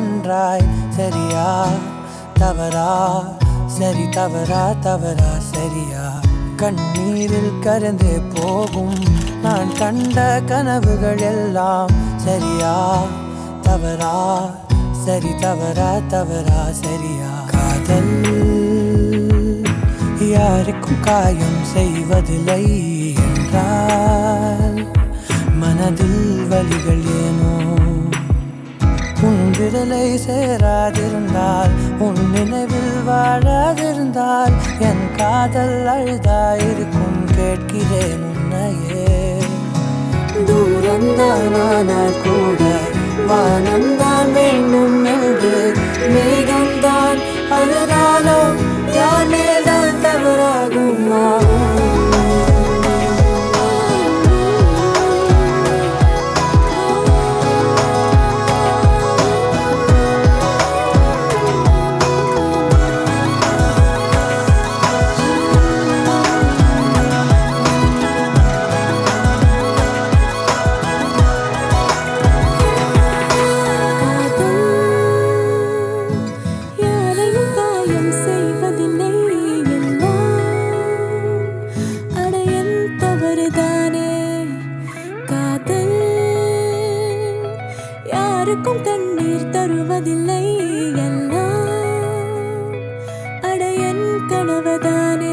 நன்றாய். சரியா தவறா, சரி தவறா தவறா சரியா? கண்ணீரில் கரைந்து போகும் நான் கண்ட கனவுகள் எல்லாம். சரியா தவறா, சரி தவறா தவறா சரியா? காதல் யாருக்கும் காயம் செய்வதில்லை என்றால் மனதில் வலிகள் ஏனோ? உன் விரலை சேராதிருந்தால், உன் நினைவில் வாழாதிருந்தால் என் காதல் அழுதாயிருக்கும். கேட்கிறேன் உன்னையே. தூரந்தானால் கூட வானம்தான் வேண்டும் என்று மேகம்தான் அழுதாலோ யார் மேல்தான் தவறாகுமா? யாருக்கும் கண்ணீர் தருவதில்லை எல்லாம் அட என் கனவுதானே.